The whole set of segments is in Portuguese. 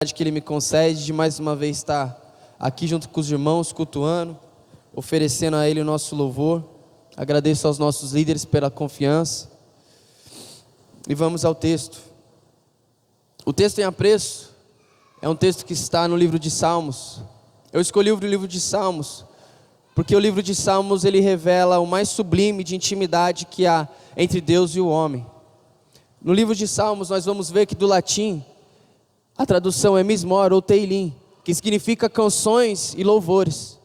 Que Ele me concede de mais uma vez estar aqui junto com os irmãos, cultuando, oferecendo a Ele o nosso louvor. Agradeço aos nossos líderes pela confiança. E vamos ao texto. O texto em apreço é um texto que está no livro de Salmos. Eu escolhi o livro de Salmos porque o livro de Salmos ele revela o mais sublime de intimidade que há entre Deus e o homem. No livro de Salmos nós vamos ver que do latim a tradução é Mismor ou Teilim, que significa canções e louvores.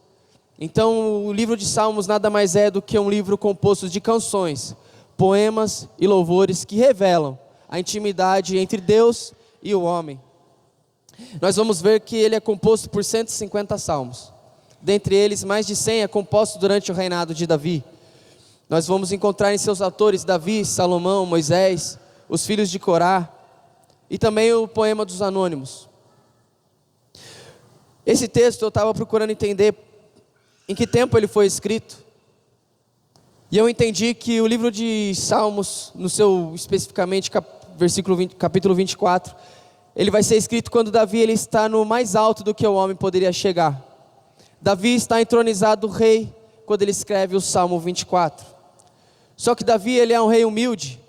Então o livro de Salmos nada mais é do que um livro composto de canções, poemas e louvores que revelam a intimidade entre Deus e o homem. Nós vamos ver que ele é composto por 150 salmos. Dentre eles, mais de 100 é composto durante o reinado de Davi. Nós vamos encontrar em seus autores Davi, Salomão, Moisés, os filhos de Corá, e também o poema dos anônimos. Esse texto eu estava procurando entender em que tempo ele foi escrito. E eu entendi que o livro de Salmos, no seu especificamente capítulo 24, ele vai ser escrito quando Davi ele está no mais alto do que o homem poderia chegar. Davi está entronizado rei quando ele escreve o Salmo 24. Só que Davi ele é um rei humilde.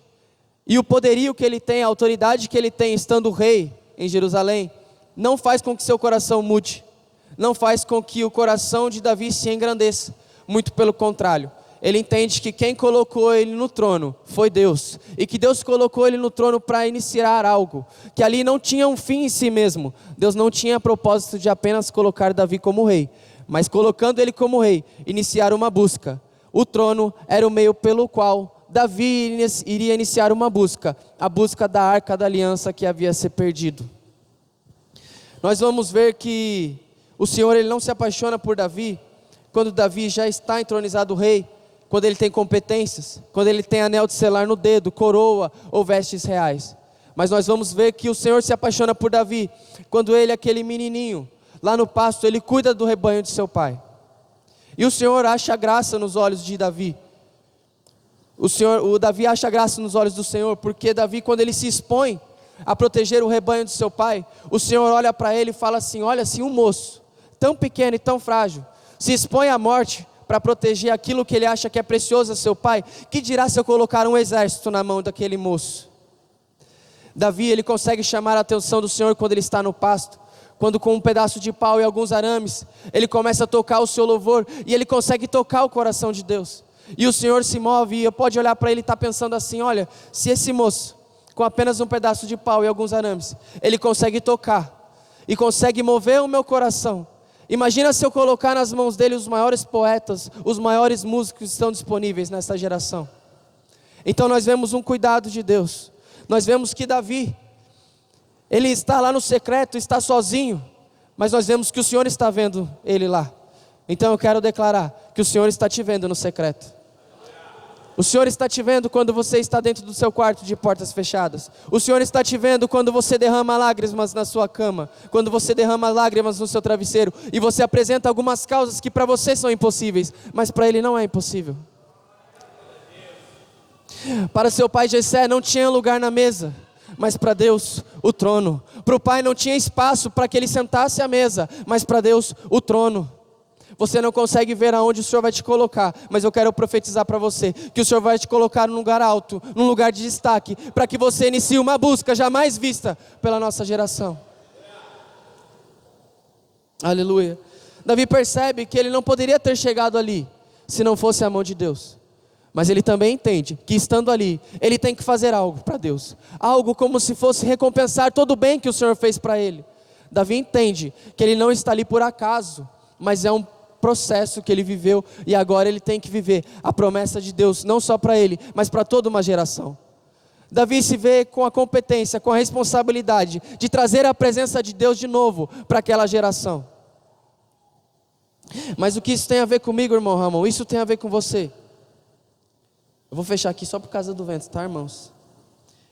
E o poderio que ele tem, a autoridade que ele tem estando rei em Jerusalém, não faz com que seu coração mude, não faz com que o coração de Davi se engrandeça, muito pelo contrário. Ele entende que quem colocou ele no trono foi Deus, e que Deus colocou ele no trono para iniciar algo, que ali não tinha um fim em si mesmo. Deus não tinha propósito de apenas colocar Davi como rei, mas colocando ele como rei, iniciar uma busca. O trono era o meio pelo qual Davi iria iniciar uma busca, a busca da Arca da Aliança que havia se perdido. Nós vamos ver que o Senhor ele não se apaixona por Davi, quando Davi já está entronizado rei, quando ele tem competências, quando ele tem anel de selar no dedo, coroa ou vestes reais. Mas nós vamos ver que o Senhor se apaixona por Davi, quando ele, aquele menininho, lá no pasto, ele cuida do rebanho de seu pai. E o Senhor acha graça nos olhos de Davi. O Davi acha graça nos olhos do Senhor, porque Davi, quando ele se expõe a proteger o rebanho de seu pai, o Senhor olha para ele e fala assim: olha, se um moço tão pequeno e tão frágil se expõe à morte para proteger aquilo que ele acha que é precioso a seu pai, que dirá se eu colocar um exército na mão daquele moço? Davi ele consegue chamar a atenção do Senhor quando ele está no pasto, quando com um pedaço de pau e alguns arames ele começa a tocar o seu louvor, e ele consegue tocar o coração de Deus. E o Senhor se move, e eu pode olhar para ele e estar pensando assim: olha, se esse moço, com apenas um pedaço de pau e alguns arames, ele consegue tocar, e consegue mover o meu coração, imagina se eu colocar nas mãos dele os maiores poetas, os maiores músicos que estão disponíveis nessa geração. Então nós vemos um cuidado de Deus. Nós vemos que Davi, ele está lá no secreto, está sozinho, mas nós vemos que o Senhor está vendo ele lá. Então eu quero declarar que o Senhor está te vendo no secreto. O Senhor está te vendo quando você está dentro do seu quarto de portas fechadas. O Senhor está te vendo quando você derrama lágrimas na sua cama, quando você derrama lágrimas no seu travesseiro, e você apresenta algumas causas que para você são impossíveis, mas para Ele não é impossível. Para seu pai Jessé não tinha lugar na mesa, mas para Deus o trono. Para o pai não tinha espaço para que ele sentasse à mesa, mas para Deus o trono. Você não consegue ver aonde o Senhor vai te colocar, mas eu quero profetizar para você que o Senhor vai te colocar num lugar alto, num lugar de destaque, para que você inicie uma busca jamais vista pela nossa geração. Aleluia. Davi percebe que ele não poderia ter chegado ali se não fosse a mão de Deus, mas ele também entende que estando ali, ele tem que fazer algo para Deus, algo como se fosse recompensar todo o bem que o Senhor fez para ele. Davi entende que ele não está ali por acaso, mas é um processo que ele viveu, e agora ele tem que viver a promessa de Deus, não só para ele, mas para toda uma geração. Davi se vê com a competência, com a responsabilidade de trazer a presença de Deus de novo para aquela geração. Mas o que isso tem a ver comigo, irmão Ramon? Isso tem a ver com você. Eu vou fechar aqui só por causa do vento, tá, irmãos?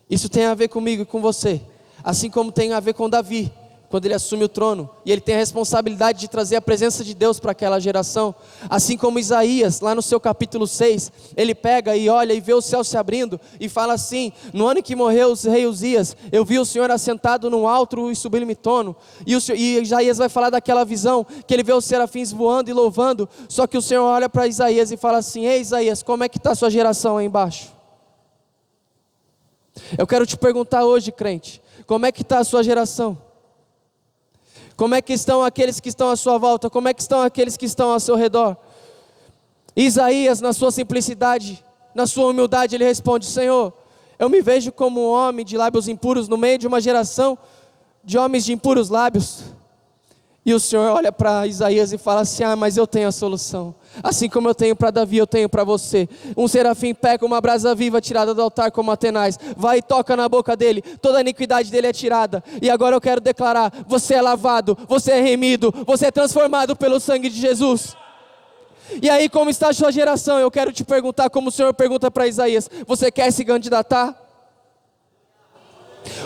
Isso tem a ver comigo e com você, assim como tem a ver com Davi, quando ele assume o trono, e ele tem a responsabilidade de trazer a presença de Deus para aquela geração, assim como Isaías, lá no seu capítulo 6, ele pega e olha e vê o céu se abrindo, e fala assim: no ano em que morreu o rei Uzias, eu vi o Senhor assentado num alto e sublime trono, e Isaías vai falar daquela visão, que ele vê os serafins voando e louvando, só que o Senhor olha para Isaías e fala assim: ei Isaías, como é que está a sua geração aí embaixo? Eu quero te perguntar hoje, crente, como é que está a sua geração? Como é que estão aqueles que estão à sua volta? Como é que estão aqueles que estão ao seu redor? Isaías, na sua simplicidade, na sua humildade, ele responde: Senhor, eu me vejo como um homem de lábios impuros no meio de uma geração de homens de impuros lábios. E o Senhor olha para Isaías e fala assim: mas eu tenho a solução. Assim como eu tenho para Davi, eu tenho para você. Um serafim pega uma brasa viva tirada do altar como Atenais, vai e toca na boca dele, toda a iniquidade dele é tirada. E agora eu quero declarar: você é lavado, você é remido, você é transformado pelo sangue de Jesus. E aí, como está a sua geração? Eu quero te perguntar, como o Senhor pergunta para Isaías: você quer se candidatar?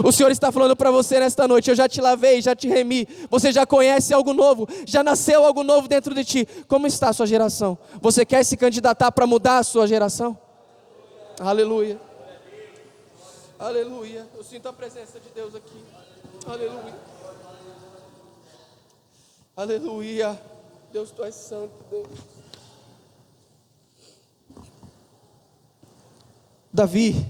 O Senhor está falando para você nesta noite: eu já te lavei, já te remi, você já conhece algo novo, já nasceu algo novo dentro de ti. Como está a sua geração? Você quer se candidatar para mudar a sua geração? Aleluia, aleluia, eu sinto a presença de Deus aqui. Aleluia, aleluia, Deus, tu és santo, Deus. Davi,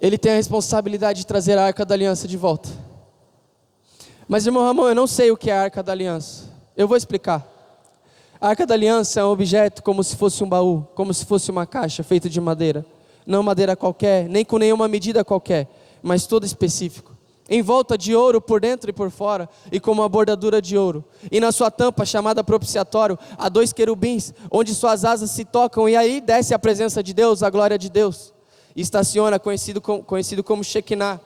ele tem a responsabilidade de trazer a Arca da Aliança de volta. Mas, irmão Ramon, eu não sei o que é a Arca da Aliança. Eu vou explicar. A Arca da Aliança é um objeto como se fosse um baú, como se fosse uma caixa feita de madeira. Não madeira qualquer, nem com nenhuma medida qualquer, mas todo específico. Em volta de ouro por dentro e por fora, e com uma bordadura de ouro. E na sua tampa, chamada propiciatório, há 2 querubins, onde suas asas se tocam, e aí desce a presença de Deus, a glória de Deus. E estaciona, conhecido como Shekinah.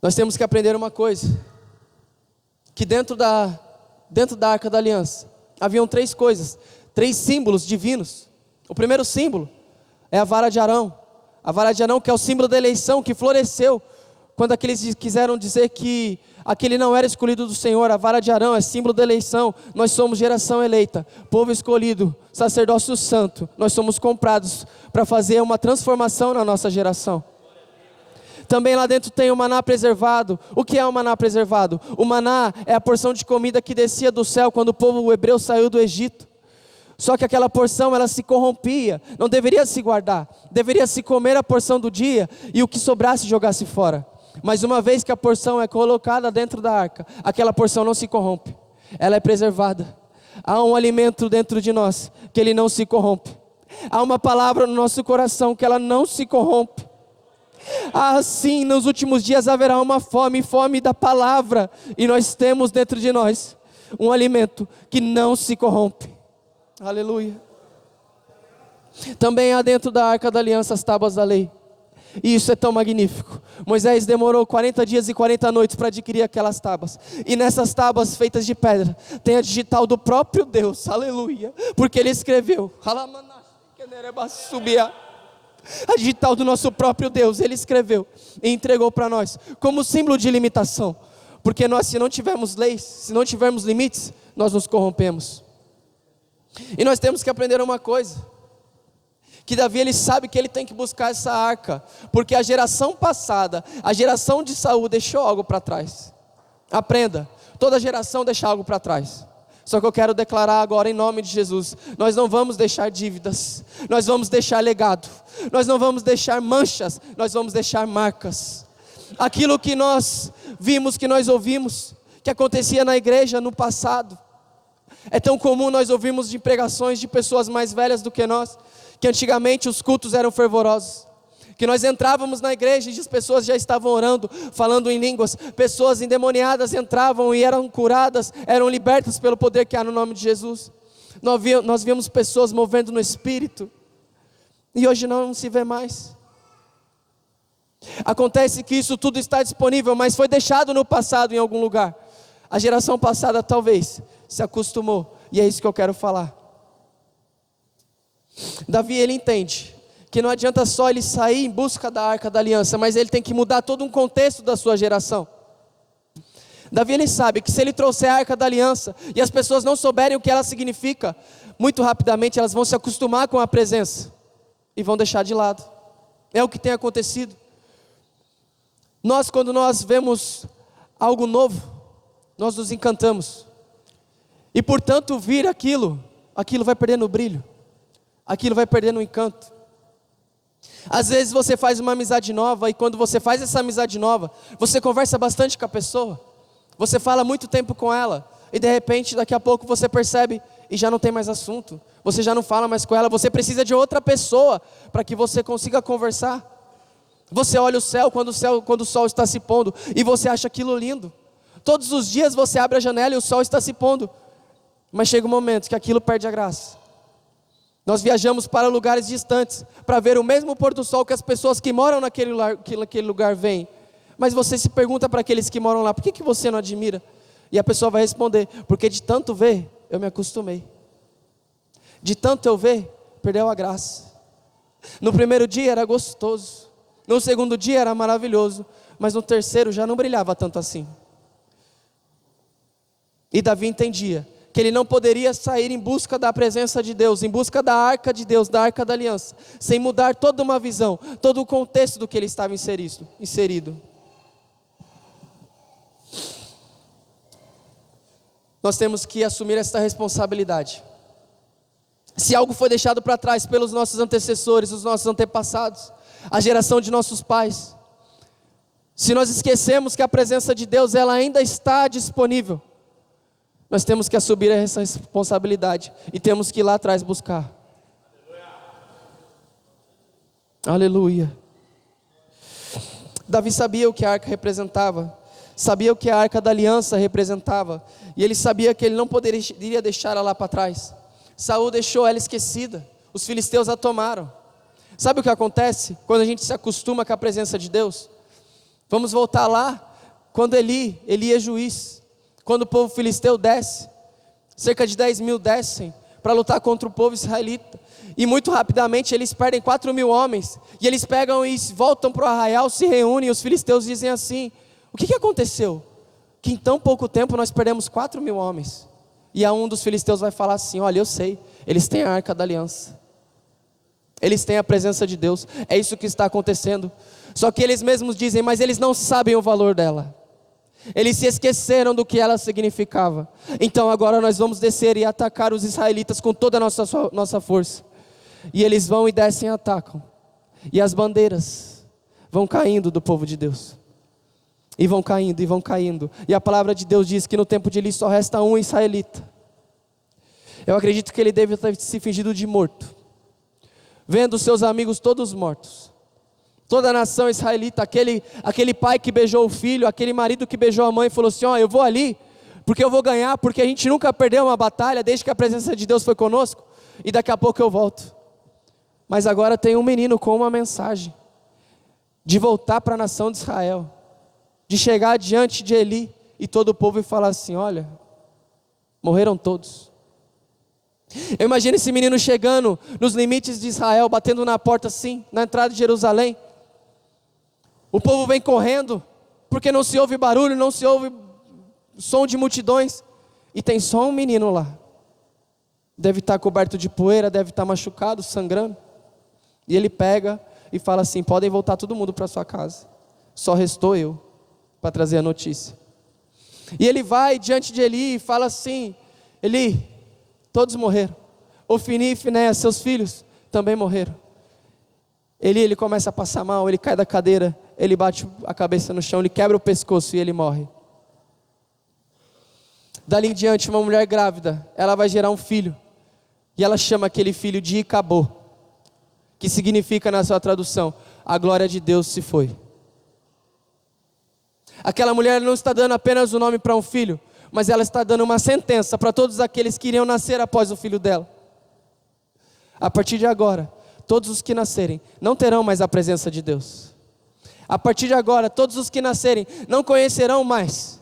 Nós temos que aprender uma coisa: que dentro da Arca da Aliança haviam 3 coisas, 3 símbolos divinos. O primeiro símbolo é a vara de Arão. A vara de Arão, que é o símbolo da eleição, que floresceu quando aqueles quiseram dizer que aquele não era escolhido do Senhor. A vara de Arão é símbolo da eleição. Nós somos geração eleita, povo escolhido, sacerdócio santo. Nós somos comprados para fazer uma transformação na nossa geração. Também lá dentro tem o maná preservado. O que é o maná preservado? O maná é a porção de comida que descia do céu quando o povo hebreu saiu do Egito. Só que aquela porção, ela se corrompia, não deveria se guardar, deveria se comer a porção do dia e o que sobrasse jogasse fora. Mas uma vez que a porção é colocada dentro da arca, aquela porção não se corrompe, ela é preservada. Há um alimento dentro de nós que ele não se corrompe. Há uma palavra no nosso coração que ela não se corrompe. Assim, nos últimos dias haverá uma fome da palavra, e nós temos dentro de nós um alimento que não se corrompe. Aleluia. Também há dentro da Arca da Aliança as tábuas da lei. E isso é tão magnífico. Moisés demorou 40 dias e 40 noites para adquirir aquelas tábuas. E nessas tábuas feitas de pedra tem a digital do próprio Deus. Aleluia. Porque ele escreveu. A digital do nosso próprio Deus. Ele escreveu e entregou para nós como símbolo de limitação. Porque nós, se não tivermos leis, se não tivermos limites, nós nos corrompemos. E nós temos que aprender uma coisa: que Davi, ele sabe que ele tem que buscar essa arca, porque a geração passada, a geração de Saul, deixou algo para trás. Aprenda, toda geração deixa algo para trás. Só que eu quero declarar agora, em nome de Jesus, nós não vamos deixar dívidas, nós vamos deixar legado, nós não vamos deixar manchas, nós vamos deixar marcas. Aquilo que nós vimos, que nós ouvimos, que acontecia na igreja no passado. É tão comum nós ouvirmos de pregações de pessoas mais velhas do que nós, que antigamente os cultos eram fervorosos, que nós entrávamos na igreja e as pessoas já estavam orando, falando em línguas, pessoas endemoniadas entravam e eram curadas, eram libertas pelo poder que há no nome de Jesus. Nós víamos pessoas movendo no Espírito, e hoje não se vê mais. Acontece que isso tudo está disponível, mas foi deixado no passado em algum lugar. A geração passada talvez se acostumou, e é isso que eu quero falar. Davi, ele entende que não adianta só ele sair em busca da Arca da Aliança, mas ele tem que mudar todo um contexto da sua geração. Davi, ele sabe que se ele trouxer a Arca da Aliança e as pessoas não souberem o que ela significa, muito rapidamente elas vão se acostumar com a presença e vão deixar de lado. É o que tem acontecido. Quando nós vemos algo novo, nós nos encantamos. E portanto vir aquilo vai perdendo o brilho, aquilo vai perdendo o encanto. Às vezes você faz uma amizade nova, e quando você faz essa amizade nova, você conversa bastante com a pessoa, você fala muito tempo com ela, e de repente daqui a pouco você percebe e já não tem mais assunto, você já não fala mais com ela, você precisa de outra pessoa para que você consiga conversar. Você olha o céu quando o sol está se pondo e você acha aquilo lindo. Todos os dias você abre a janela e o sol está se pondo, mas chega um momento que aquilo perde a graça. Nós viajamos para lugares distantes para ver o mesmo pôr do sol que as pessoas que moram naquele lugar veem. Mas você se pergunta para aqueles que moram lá: por que você não admira? E a pessoa vai responder: porque de tanto ver, eu me acostumei. De tanto eu ver, perdeu a graça. No primeiro dia era gostoso, no segundo dia era maravilhoso, mas no terceiro já não brilhava tanto assim. E Davi entendia que ele não poderia sair em busca da presença de Deus, em busca da arca de Deus, da arca da aliança, sem mudar toda uma visão, todo o contexto do que ele estava inserido. Nós temos que assumir esta responsabilidade. Se algo foi deixado para trás pelos nossos antecessores, os nossos antepassados, a geração de nossos pais, se nós esquecemos que a presença de Deus ela ainda está disponível, nós temos que assumir essa responsabilidade e temos que ir lá atrás buscar. Aleluia. Davi sabia o que a arca representava, sabia o que a arca da aliança representava, e ele sabia que ele não poderia deixar ela lá para trás. Saul deixou ela esquecida, os filisteus a tomaram. Sabe o que acontece quando a gente se acostuma com a presença de Deus? Vamos voltar lá, quando Eli é juiz, quando o povo filisteu desce, cerca de 10 mil descem para lutar contra o povo israelita, e muito rapidamente eles perdem 4 mil homens, e eles pegam e voltam para o arraial, se reúnem, e os filisteus dizem assim: o que aconteceu? Que em tão pouco tempo nós perdemos 4 mil homens. E a um dos filisteus vai falar assim: olha, eu sei, eles têm a arca da aliança, eles têm a presença de Deus, é isso que está acontecendo. Só que eles mesmos dizem: mas eles não sabem o valor dela, eles se esqueceram do que ela significava. Então agora nós vamos descer e atacar os israelitas com toda a nossa força. E eles vão e descem e atacam, e as bandeiras vão caindo do povo de Deus, e vão caindo, e vão caindo. E a palavra de Deus diz que no tempo de Eli só resta um israelita. Eu acredito que ele deve ter se fingido de morto, vendo seus amigos todos mortos. Toda a nação israelita, aquele pai que beijou o filho, aquele marido que beijou a mãe, falou assim: ó, eu vou ali, porque eu vou ganhar, porque a gente nunca perdeu uma batalha, desde que a presença de Deus foi conosco, e daqui a pouco eu volto. Mas agora tem um menino com uma mensagem, de voltar para a nação de Israel, de chegar diante de Eli, e todo o povo e falar assim: olha, morreram todos. Eu imagino esse menino chegando nos limites de Israel, batendo na porta assim, na entrada de Jerusalém. O povo vem correndo, porque não se ouve barulho, não se ouve som de multidões, e tem só um menino lá. Deve estar coberto de poeira, deve estar machucado, sangrando. E ele pega e fala assim: podem voltar todo mundo para sua casa, só restou eu para trazer a notícia. E ele vai diante de Eli e fala assim: Eli, todos morreram. Ofni e Finéias, seus filhos, também morreram. Ele começa a passar mal, ele cai da cadeira, ele bate a cabeça no chão, ele quebra o pescoço e ele morre. Dali em diante, uma mulher grávida, ela vai gerar um filho, e ela chama aquele filho de Icabô, que significa na sua tradução: a glória de Deus se foi. Aquela mulher não está dando apenas o nome para um filho, mas ela está dando uma sentença para todos aqueles que iriam nascer após o filho dela. A partir de agora, todos os que nascerem não terão mais a presença de Deus. A partir de agora, todos os que nascerem não conhecerão mais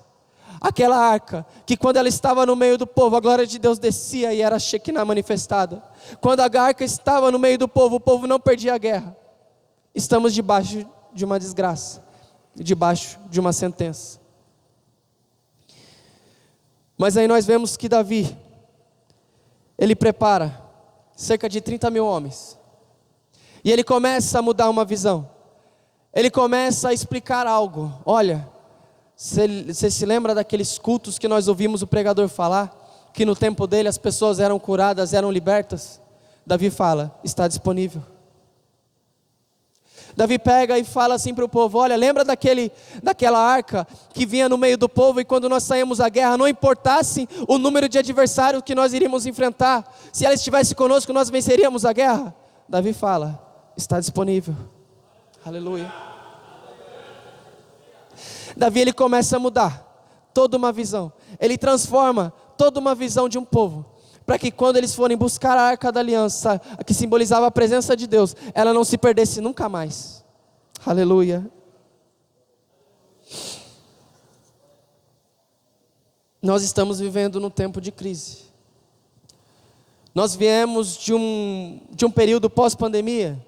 Aquela arca, que quando ela estava no meio do povo, a glória de Deus descia e era a Shekinah manifestada. Quando a arca estava no meio do povo, o povo não perdia a guerra. Estamos debaixo de uma desgraça, debaixo de uma sentença. Mas aí nós vemos que Davi, ele prepara cerca de 30 mil homens. E ele começa a mudar uma visão. Ele começa a explicar algo. Olha, você se lembra daqueles cultos que nós ouvimos o pregador falar? Que no tempo dele as pessoas eram curadas, eram libertas? Davi fala, está disponível. Davi pega e fala assim para o povo: olha, lembra daquela arca que vinha no meio do povo, e quando nós saímos à guerra, não importasse o número de adversários que nós iríamos enfrentar, se ela estivesse conosco, nós venceríamos a guerra? Davi fala, está disponível. Aleluia. Davi, ele começa a mudar toda uma visão. Ele transforma toda uma visão de um povo, para que quando eles forem buscar a arca da aliança, que simbolizava a presença de Deus, ela não se perdesse nunca mais. Aleluia. Nós estamos vivendo num tempo de crise. Nós viemos de um período pós-pandemia,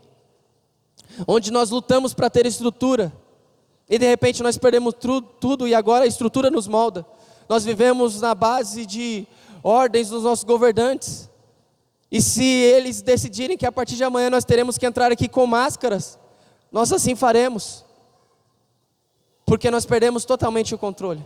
onde nós lutamos para ter estrutura, e de repente nós perdemos tudo, e agora a estrutura nos molda. Nós vivemos na base de ordens dos nossos governantes, e se eles decidirem que a partir de amanhã nós teremos que entrar aqui com máscaras, nós assim faremos, porque nós perdemos totalmente o controle.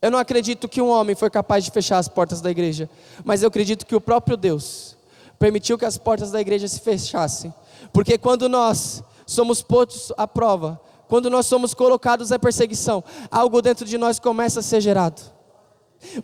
Eu não acredito que um homem foi capaz de fechar as portas da igreja, mas eu acredito que o próprio Deus permitiu que as portas da igreja se fechassem, porque quando nós somos postos à prova, quando nós somos colocados à perseguição, algo dentro de nós começa a ser gerado.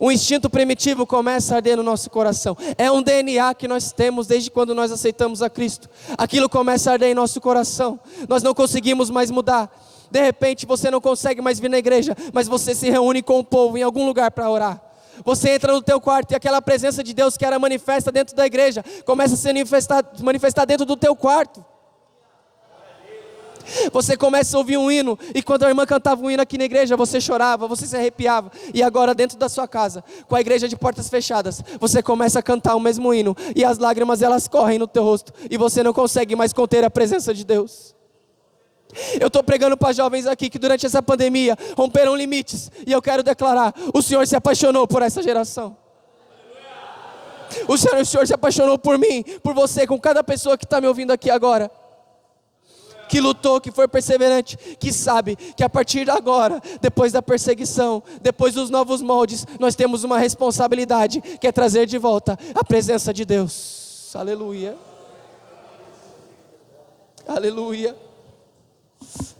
Um instinto primitivo começa a arder no nosso coração. É um DNA que nós temos desde quando nós aceitamos a Cristo. Aquilo começa a arder em nosso coração. Nós não conseguimos mais mudar. De repente você não consegue mais vir na igreja, mas você se reúne com o povo em algum lugar para orar. Você entra no teu quarto e aquela presença de Deus que era manifesta dentro da igreja começa a se manifestar dentro do teu quarto. Você começa a ouvir um hino, e quando a irmã cantava um hino aqui na igreja, você chorava, você se arrepiava. E agora dentro da sua casa, com a igreja de portas fechadas, você começa a cantar o mesmo hino, e as lágrimas elas correm no teu rosto, e você não consegue mais conter a presença de Deus. Eu estou pregando para jovens aqui que durante essa pandemia romperam limites, e eu quero declarar: o Senhor se apaixonou por essa geração. O Senhor se apaixonou por mim, por você, com cada pessoa que está me ouvindo aqui agora, que lutou, que foi perseverante, que sabe que a partir de agora, depois da perseguição, depois dos novos moldes, nós temos uma responsabilidade, que é trazer de volta a presença de Deus. Aleluia. Aleluia.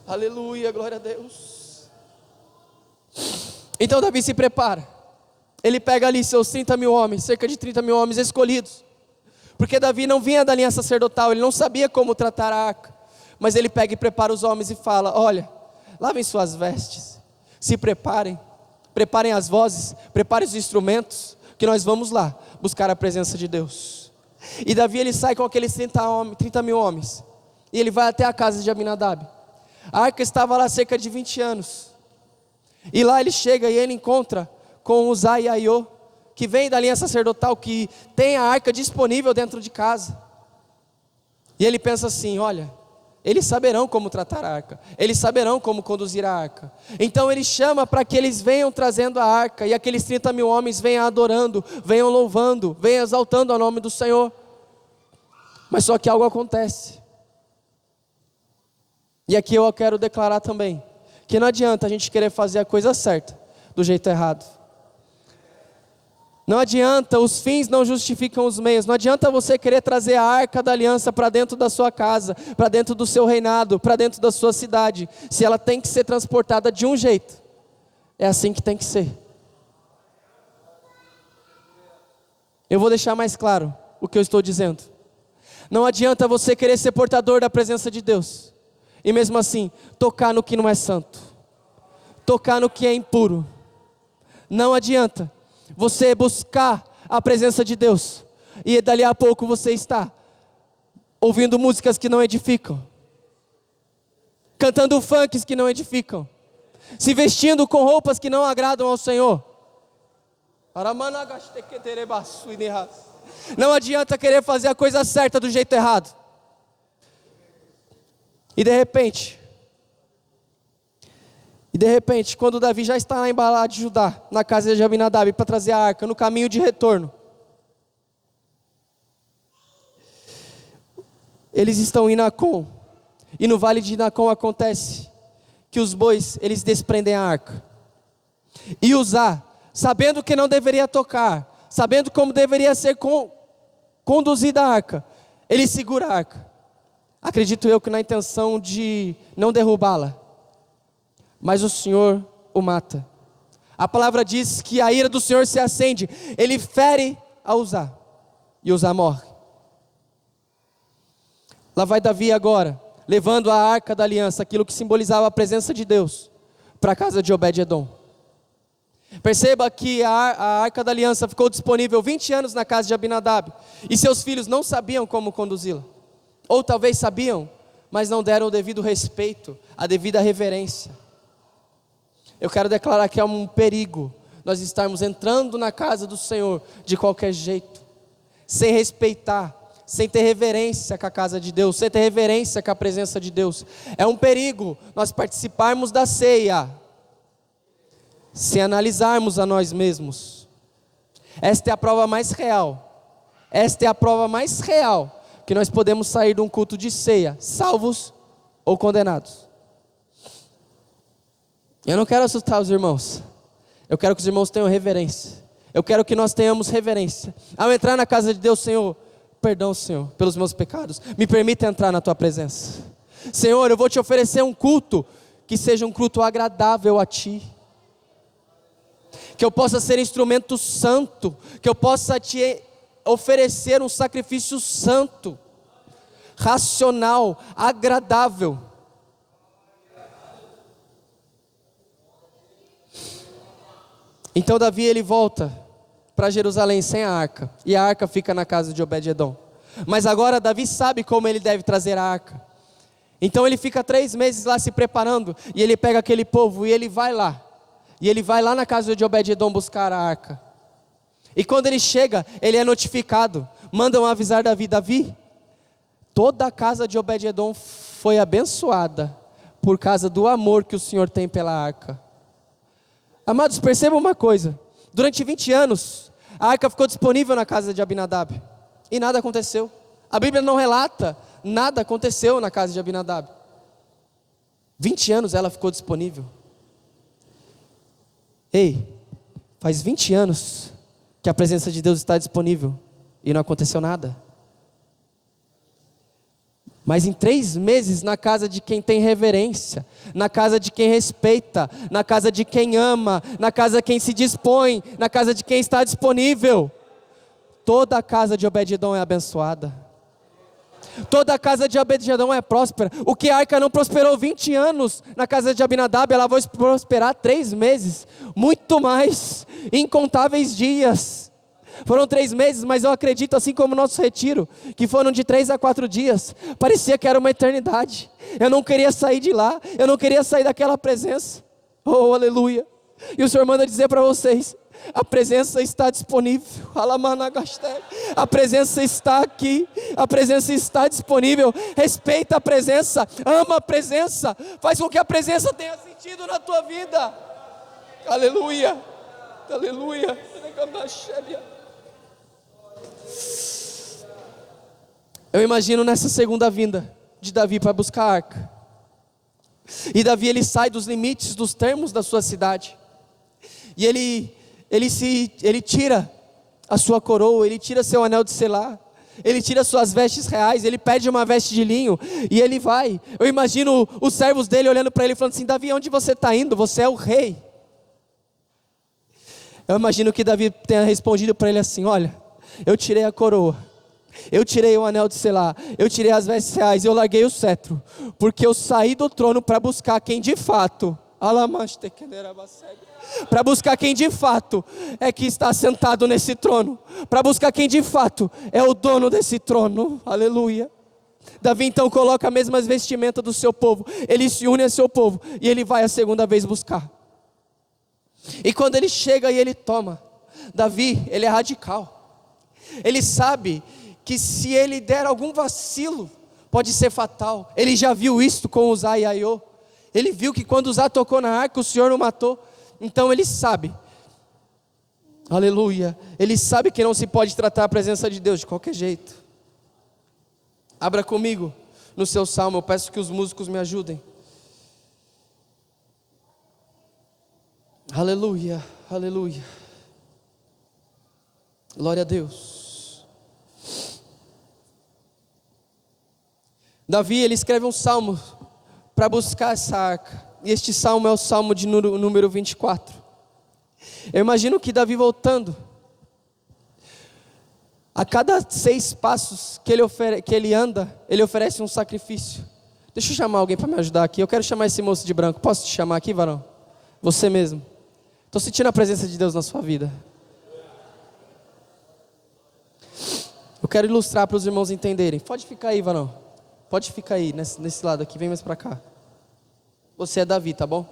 Aleluia, glória a Deus. Então Davi se prepara. Ele pega ali seus 30 mil homens, cerca de 30 mil homens escolhidos, porque Davi não vinha da linha sacerdotal, ele não sabia como tratar a arca. Mas ele pega e prepara os homens e fala: olha, lavem suas vestes, se preparem, preparem as vozes, preparem os instrumentos, que nós vamos lá buscar a presença de Deus. E Davi, ele sai com aqueles 30 mil homens, e ele vai até a casa de Abinadab. A arca estava lá há cerca de 20 anos, e lá ele chega e ele encontra com Uzai e Aiô, que vem da linha sacerdotal, que tem a arca disponível dentro de casa. E ele pensa assim: olha, eles saberão como tratar a arca, eles saberão como conduzir a arca. Então ele chama para que eles venham trazendo a arca, e aqueles 30 mil homens venham adorando, venham louvando, venham exaltando o nome do Senhor. Mas só que algo acontece, e aqui eu quero declarar também, que não adianta a gente querer fazer a coisa certa do jeito errado. Não adianta, os fins não justificam os meios. Não adianta você querer trazer a arca da aliança para dentro da sua casa, para dentro do seu reinado, para dentro da sua cidade, se ela tem que ser transportada de um jeito. É assim que tem que ser. Eu vou deixar mais claro o que eu estou dizendo. Não adianta você querer ser portador da presença de Deus, e mesmo assim tocar no que não é santo, tocar no que é impuro. Não adianta você buscar a presença de Deus, e dali a pouco você está ouvindo músicas que não edificam, cantando funks que não edificam, se vestindo com roupas que não agradam ao Senhor. Não adianta querer fazer a coisa certa do jeito errado. E de repente, quando Davi já está lá em Baalá de Judá, na casa de Abinadab, para trazer a arca, no caminho de retorno, eles estão em Nacon, e no vale de Nacon acontece que os bois, eles desprendem a arca, e Uzá, sabendo que não deveria tocar, sabendo como deveria ser conduzida a arca, ele segura a arca, acredito eu que na intenção de não derrubá-la, mas o Senhor o mata. A palavra diz que a ira do Senhor se acende, ele fere a Uzá, e Uzá morre. Lá vai Davi agora, levando a arca da aliança, aquilo que simbolizava a presença de Deus, para a casa de Obed-edom. Perceba que a arca da aliança ficou disponível 20 anos na casa de Abinadab, e seus filhos não sabiam como conduzi-la, ou talvez sabiam, mas não deram o devido respeito, a devida reverência. Eu quero declarar que é um perigo nós estarmos entrando na casa do Senhor de qualquer jeito, sem respeitar, sem ter reverência com a casa de Deus, sem ter reverência com a presença de Deus. É um perigo nós participarmos da ceia, sem analisarmos a nós mesmos. Esta é a prova mais real, que nós podemos sair de um culto de ceia, salvos ou condenados. Eu não quero assustar os irmãos, eu quero que os irmãos tenham reverência, eu quero que nós tenhamos reverência, ao entrar na casa de Deus. Senhor, perdão, Senhor, pelos meus pecados, me permita entrar na Tua presença. Senhor, eu vou Te oferecer um culto, que seja um culto agradável a Ti, que eu possa ser instrumento santo, que eu possa Te oferecer um sacrifício santo, racional, agradável. Então Davi, ele volta para Jerusalém sem a arca, e a arca fica na casa de Obed-edom. Mas agora Davi sabe como ele deve trazer a arca. Então ele fica 3 meses lá se preparando, e ele pega aquele povo, e ele vai lá na casa de Obed-edom buscar a arca. E quando ele chega, ele é notificado, mandam avisar Davi: Davi, toda a casa de Obed-edom foi abençoada, por causa do amor que o Senhor tem pela arca. Amados, percebam uma coisa, durante 20 anos, a arca ficou disponível na casa de Abinadab, e nada aconteceu. A Bíblia não relata, nada aconteceu na casa de Abinadab. 20 anos ela ficou disponível. Ei, faz 20 anos que a presença de Deus está disponível, e não aconteceu nada. Mas em 3 meses, na casa de quem tem reverência, na casa de quem respeita, na casa de quem ama, na casa de quem se dispõe, na casa de quem está disponível, toda a casa de Obed-edom é abençoada, toda a casa de Obed-edom é próspera. O que a arca não prosperou 20 anos na casa de Abinadab, ela vai prosperar 3 meses, muito mais, incontáveis dias. Foram 3 meses, mas eu acredito, assim como o nosso retiro, que foram de 3 a 4 dias, parecia que era uma eternidade. Eu não queria sair de lá, eu não queria sair daquela presença. Oh, aleluia. E o Senhor manda dizer para vocês: a presença está disponível, a presença está aqui, a presença está disponível. Respeita a presença, ama a presença, faz com que a presença tenha sentido na tua vida. Aleluia, aleluia. Eu imagino nessa segunda vinda de Davi para buscar a arca, e Davi, ele sai dos limites, dos termos da sua cidade, e ele tira a sua coroa, ele tira seu anel de selar, ele tira suas vestes reais, ele pede uma veste de linho, e ele vai. Eu imagino os servos dele olhando para ele e falando assim: Davi, onde você está indo? Você é o rei. Eu imagino que Davi tenha respondido para ele assim: olha, eu tirei a coroa, eu tirei o anel de selar, eu tirei as vestes reais, eu larguei o cetro, porque eu saí do trono para buscar quem de fato, para buscar quem de fato é que está sentado nesse trono, para buscar quem de fato é o dono desse trono. Aleluia. Davi então coloca a mesma vestimenta do seu povo, ele se une a seu povo, e ele vai a segunda vez buscar. E quando ele chega e ele toma, Davi, ele é radical, ele sabe que se ele der algum vacilo, pode ser fatal. Ele já viu isso com Uzá e Aiô, ele viu que quando Uzá tocou na arca, o Senhor o matou. Então ele sabe, aleluia, ele sabe que não se pode tratar a presença de Deus de qualquer jeito. Abra comigo no seu salmo, eu peço que os músicos me ajudem. Aleluia, aleluia. Glória a Deus. Davi, ele escreve um salmo para buscar essa arca. E este salmo é o salmo de número 24. Eu imagino que Davi voltando, a cada 6 passos que ele anda, ele oferece um sacrifício. Deixa eu chamar alguém para me ajudar aqui. Eu quero chamar esse moço de branco. Posso te chamar aqui, varão? Você mesmo. Estou sentindo a presença de Deus na sua vida. Eu quero ilustrar para os irmãos entenderem. Pode ficar aí, varão. Pode ficar aí, nesse lado aqui. Vem mais para cá. Você é Davi, tá bom?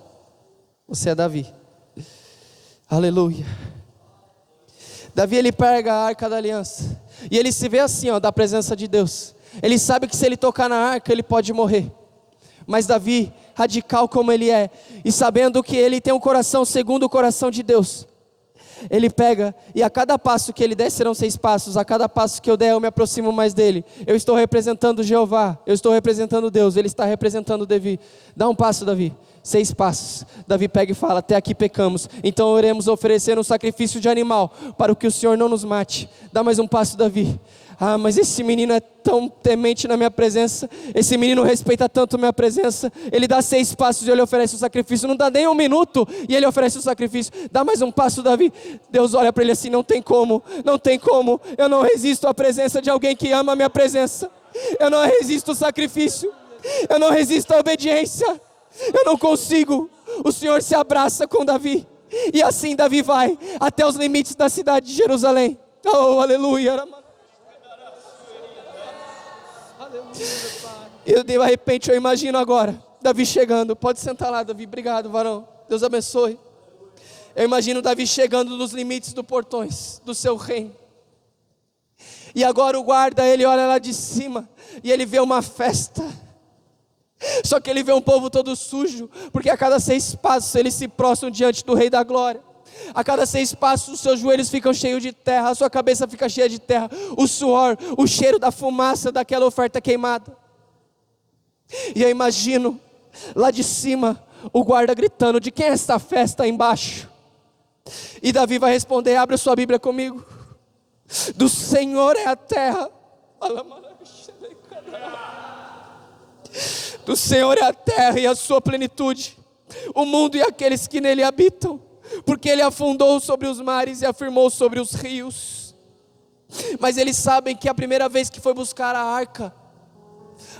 Você é Davi. Aleluia. Davi, ele pega a arca da aliança. E ele se vê assim, da presença de Deus. Ele sabe que se ele tocar na arca, ele pode morrer. Mas Davi, radical como ele é, e sabendo que ele tem um coração segundo o coração de Deus, ele pega, e a cada passo que ele der serão 6 passos, a cada passo que eu der eu me aproximo mais dele. Eu estou representando Jeová, eu estou representando Deus, ele está representando Davi. Dá um passo, Davi. 6 passos. Davi pega e fala: até aqui pecamos, então iremos oferecer um sacrifício de animal, para que o Senhor não nos mate. Dá mais um passo, Davi. Ah, mas esse menino é tão temente na minha presença, esse menino respeita tanto a minha presença. Ele dá 6 passos e ele oferece o sacrifício, não dá nem 1 minuto e ele oferece o sacrifício. Dá mais um passo, Davi. Deus olha para ele assim: não tem como, eu não resisto à presença de alguém que ama a minha presença, eu não resisto ao sacrifício, eu não resisto à obediência, eu não consigo. O Senhor se abraça com Davi, e assim Davi vai até os limites da cidade de Jerusalém. Oh, aleluia. E de repente eu imagino agora Davi chegando. Pode sentar lá, Davi. Obrigado, varão. Deus abençoe. Eu imagino Davi chegando nos limites dos portões do seu reino. E agora o guarda, ele olha lá de cima e ele vê uma festa. Só que ele vê um povo todo sujo, porque a cada 6 passos eles se prostram diante do Rei da Glória. A cada 6 passos os seus joelhos ficam cheios de terra, a sua cabeça fica cheia de terra, o suor, o cheiro da fumaça daquela oferta queimada. E eu imagino lá de cima o guarda gritando: de quem é esta festa aí embaixo? E Davi vai responder: abre a sua Bíblia comigo. Do Senhor é a terra. Do Senhor é a terra e a sua plenitude, o mundo e aqueles que nele habitam. Porque ele afundou sobre os mares e afirmou sobre os rios. Mas eles sabem que a primeira vez que foi buscar a arca,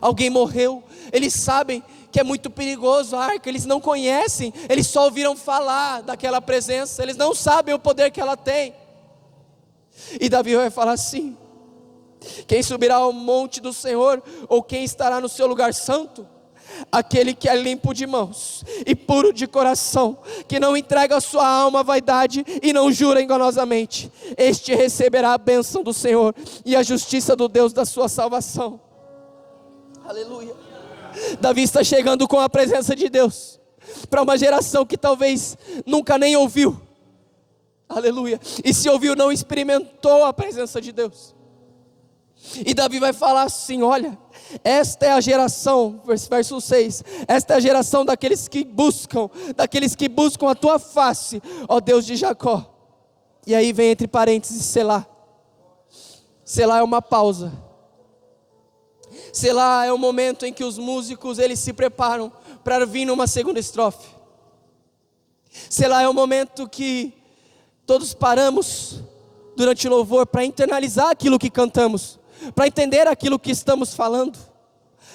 alguém morreu. Eles sabem que é muito perigoso a arca, eles não conhecem, eles só ouviram falar daquela presença, eles não sabem o poder que ela tem. E Davi vai falar assim: quem subirá ao monte do Senhor, ou quem estará no seu lugar santo? Aquele que é limpo de mãos e puro de coração, que não entrega a sua alma à vaidade e não jura enganosamente, este receberá a bênção do Senhor e a justiça do Deus da sua salvação. Aleluia. Davi está chegando com a presença de Deus para uma geração que talvez nunca nem ouviu. Aleluia. E se ouviu, não experimentou a presença de Deus. E Davi vai falar assim: olha, esta é a geração, verso 6, esta é a geração daqueles que buscam a tua face, ó Deus de Jacó. E aí vem entre parênteses Selá. Selá é uma pausa. Selá é o momento em que os músicos eles se preparam para vir numa segunda estrofe. Selá é o momento que todos paramos durante o louvor para internalizar aquilo que cantamos, para entender aquilo que estamos falando,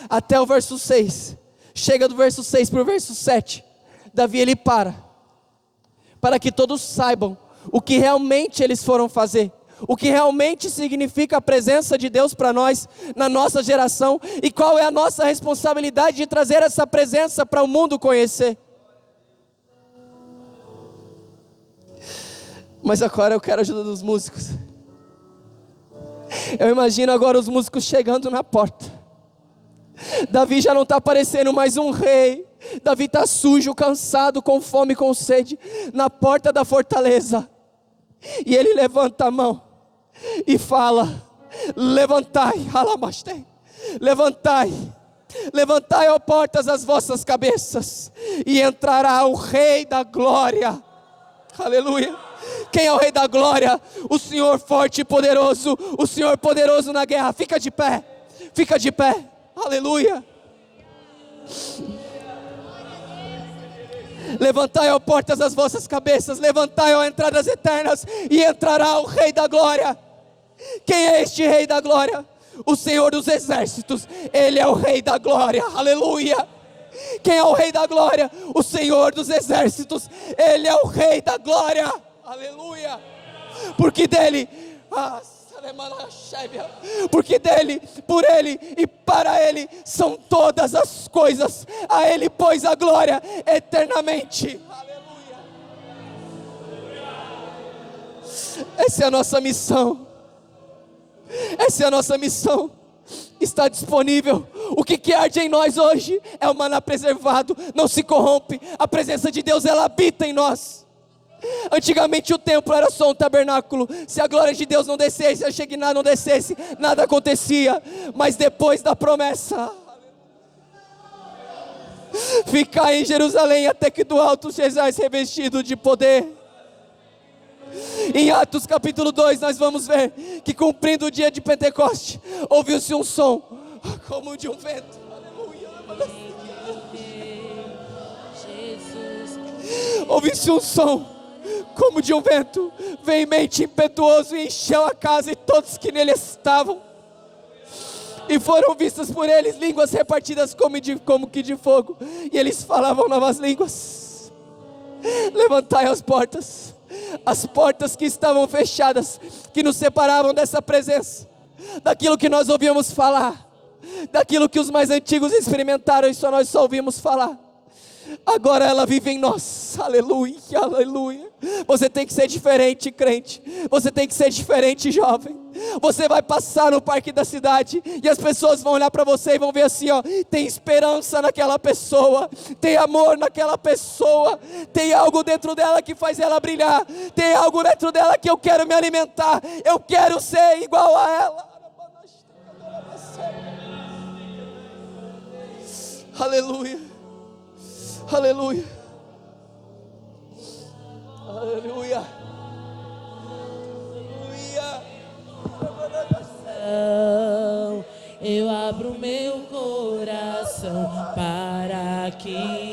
até o verso 6, chega do verso 6 para o verso 7, Davi ele para que todos saibam o que realmente eles foram fazer, o que realmente significa a presença de Deus para nós, na nossa geração, e qual é a nossa responsabilidade de trazer essa presença para o mundo conhecer. Mas agora eu quero a ajuda dos músicos. Eu imagino agora os músicos chegando na porta. Davi já não está parecendo mais um rei. Davi está sujo, cansado, com fome, com sede, na porta da fortaleza. E ele levanta a mão e fala: levantai, alamastei, levantai, levantai, ó portas, as vossas cabeças, e entrará o Rei da Glória. Aleluia. Quem é o Rei da Glória? O Senhor forte e poderoso, o Senhor poderoso na guerra. Fica de pé, fica de pé. Aleluia. Levantai, ó portas, as vossas cabeças, levantai, ó entradas eternas, e entrará o Rei da Glória. Quem é este Rei da Glória? O Senhor dos Exércitos. Ele é o Rei da Glória. Aleluia. Quem é o Rei da Glória? O Senhor dos Exércitos. Ele é o Rei da Glória. Aleluia. Porque dele, porque dele, por ele e para ele são todas as coisas. A ele pois a glória eternamente. Aleluia. Essa é a nossa missão. Essa é a nossa missão. Está disponível. O que arde em nós hoje é o maná preservado, não se corrompe. A presença de Deus, ela habita em nós. Antigamente o templo era só um tabernáculo. Se a glória de Deus não descesse, a Shekinah não descesse, nada acontecia. Mas depois da promessa, ficar em Jerusalém até que do alto sejais revestido de poder. Em Atos capítulo 2 nós vamos ver que, cumprindo o dia de Pentecoste, ouviu-se um som como de um vento. Ouviu-se um som como de um vento veemente, impetuoso, e encheu a casa e todos que nele estavam. E foram vistas por eles línguas repartidas como que de fogo, e eles falavam novas línguas. Levantai as portas que estavam fechadas, que nos separavam dessa presença, daquilo que nós ouvíamos falar, daquilo que os mais antigos experimentaram e só nós só ouvimos falar. Agora ela vive em nós. Aleluia, aleluia. Você tem que ser diferente, crente. Você tem que ser diferente, jovem. Você vai passar no parque da cidade e as pessoas vão olhar para você e vão ver assim, ó, tem esperança naquela pessoa, tem amor naquela pessoa, tem algo dentro dela que faz ela brilhar, tem algo dentro dela que eu quero me alimentar, eu quero ser igual a ela. Aleluia. Aleluia. Aleluia. Eu abro meu coração para que